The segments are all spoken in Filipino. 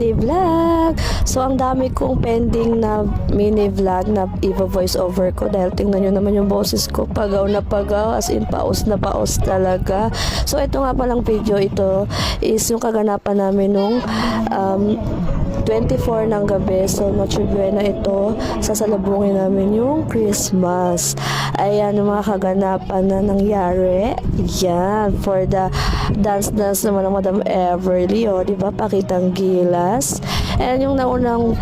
Vlog. So, ang dami kong pending na mini vlog na i-voice over ko dahil tingnan nyo naman yung boses ko, pagaw na pagaw, as in paos na paos talaga. So, ito nga palang video, ito is yung kaganapan namin nung 24 ng gabi. So, Noche Buena ito, sasalubungin namin yung Christmas. Ayan yung mga kaganapan na nangyari. Yan, for the dance naman ng Madam Everly, o, diba, pakitang gilas. And yung naunang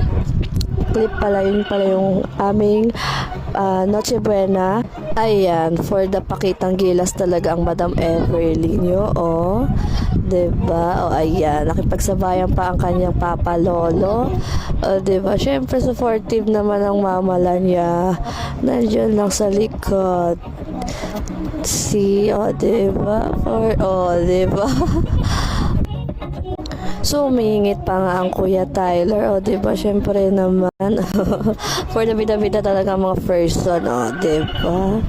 clip pala, yun pala yung aming Noche Buena. Ayan, for the pakitang gilas talaga ang Madam Everly nyo, o. Diba? O, ayan, nakipagsabayan pa ang kanyang papa lolo. O, diba? Syempre, supportive naman ang mamala niya. Nandiyan lang sa likod. See? O, diba? O, diba? So, umingit pa nga ang Kuya Tyler. O, diba? Syempre naman. For the bida-bida talaga mga person. O, diba?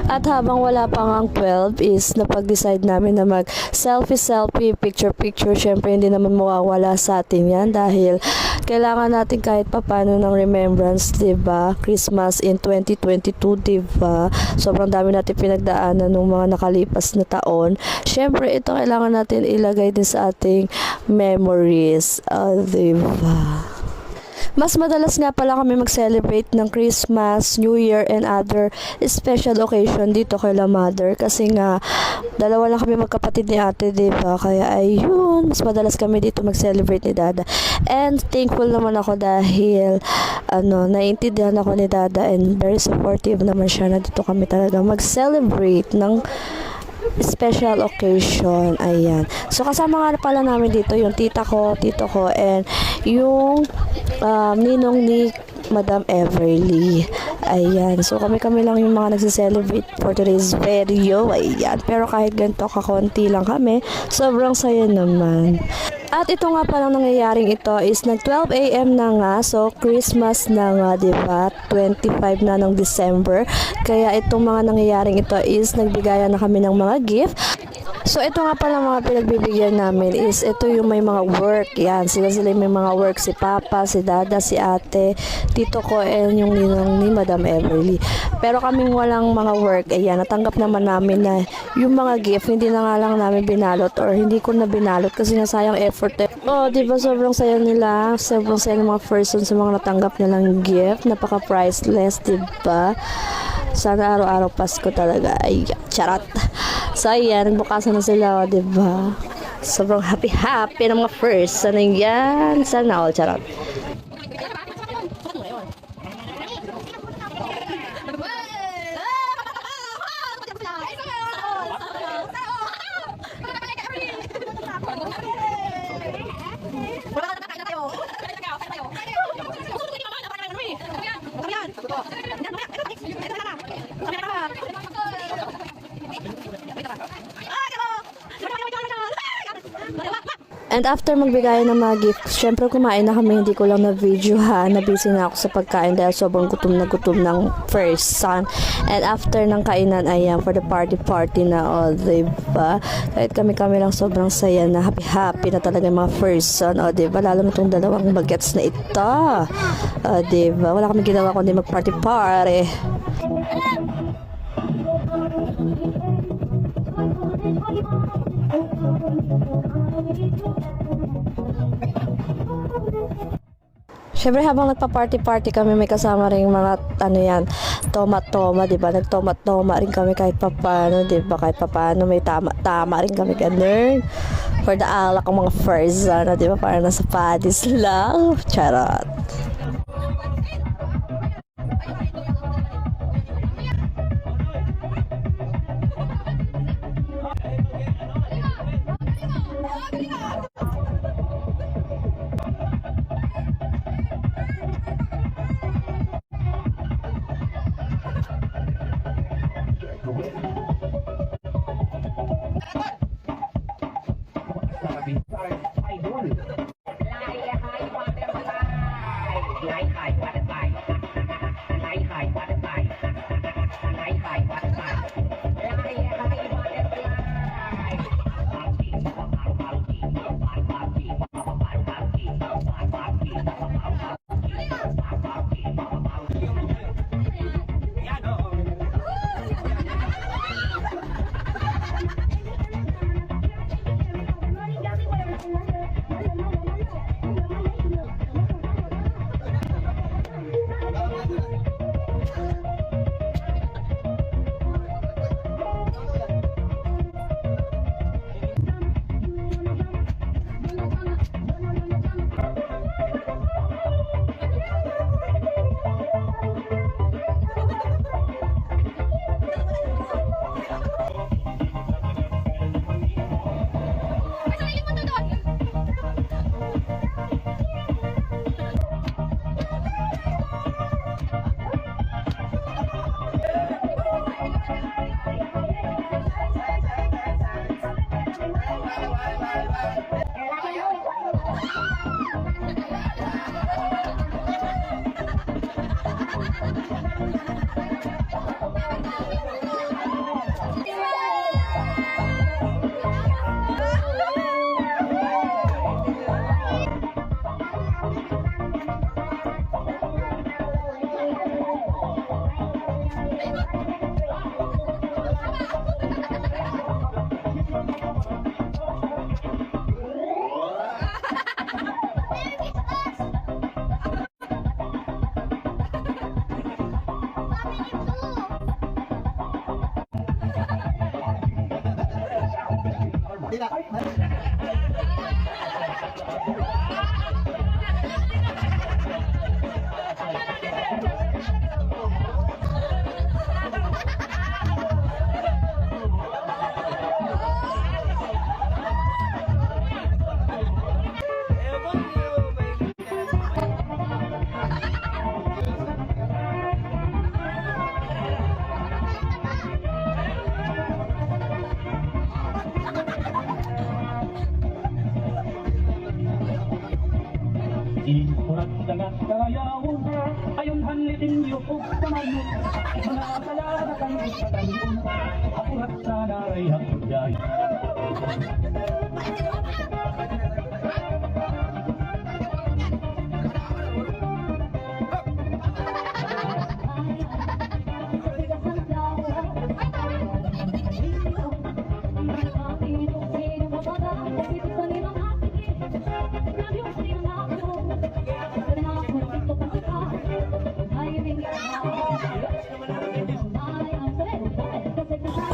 At habang wala pa nga ang 12 is napag-decide namin na mag selfie, picture. Syempre hindi naman mawawala sa atin yan dahil kailangan natin kahit papano ng remembrance, diba? Christmas in 2022, diba? Sobrang dami natin pinagdaanan ng mga nakalipas na taon. Syempre ito kailangan natin ilagay din sa ating memories, diba? Mas madalas nga pala kami mag-celebrate ng Christmas, New Year, and other special occasion dito kay La Mother. Kasi nga, dalawa lang kami magkapatid ni ate, diba? Kaya ayun, mas madalas kami dito mag-celebrate ni Dada. And thankful naman ako dahil, naiintindihan ako ni Dada and very supportive naman siya na dito kami talaga mag-celebrate ng special occasion. Ayan. So, kasama nga pala namin dito yung tita ko, tito ko, and yung ninong ni Madam Everly. Ayan. So, kami lang yung mga nagse-celebrate for today's video. Ayan. Pero kahit ganito, kakonti lang kami, sobrang saya naman. At ito nga palang nangyayaring ito is nag 12 AM na nga. So, Christmas na nga, diba? 25 na ng December. Kaya itong mga nangyayaring ito is nagbigayan na kami ng mga gift. So, ito nga pala mga pinagbibigyan namin is ito yung may mga work. Yan, sila may mga work. Si Papa, si Dada, si Ate, Tito ko, and yung ninong ni Madam Everly. Pero kaming walang mga work, ayan, natanggap naman namin na yung mga gift, hindi na nga lang namin binalot or hindi ko na binalot kasi nasayang effort. Oh, diba sobrang saya nila, sobrang saya ng mga person sa mga natanggap nilang gift. Napaka-priceless, diba? Sana araw-araw Pasko talaga. Ay, charot. So, ayan, nagbukasan na sila, diba? Sobrang happy ng mga first. Sana yan? Sana all, charot. And after magbigay ng mga gift, syempre kumain na kami, hindi ko lang na video ha, nabisi na ako sa pagkain dahil sobrang gutom ng first son. And after ng kainan, ayan, for the party na all, diba? Kahit kami lang sobrang saya na happy na talaga yung mga first son, o diba? Lalo na itong dalawang bagets na ito, o diba? Wala kami ginawa kundi mag-party. Siyempre habang nagpa-party kami, may kasama rin mga toma, diba? Nagtoma rin kami kahit papano, diba? Kahit papano may tama rin kami ganun. For the alak ang mga first, diba? Parang nasa padis lang. Charot. Ikurat dagat karayawon, ayon hanitin yung pagkamayo. Mga kaladakan sa talion, akurat sa naray hapday.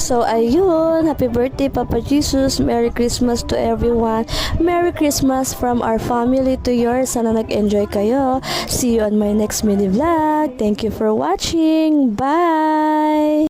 So ayun, happy birthday Papa Jesus, Merry Christmas to everyone, Merry Christmas from our family to yours. Sana nag-enjoy kayo. See you on my next mini vlog. Thank you for watching. Bye!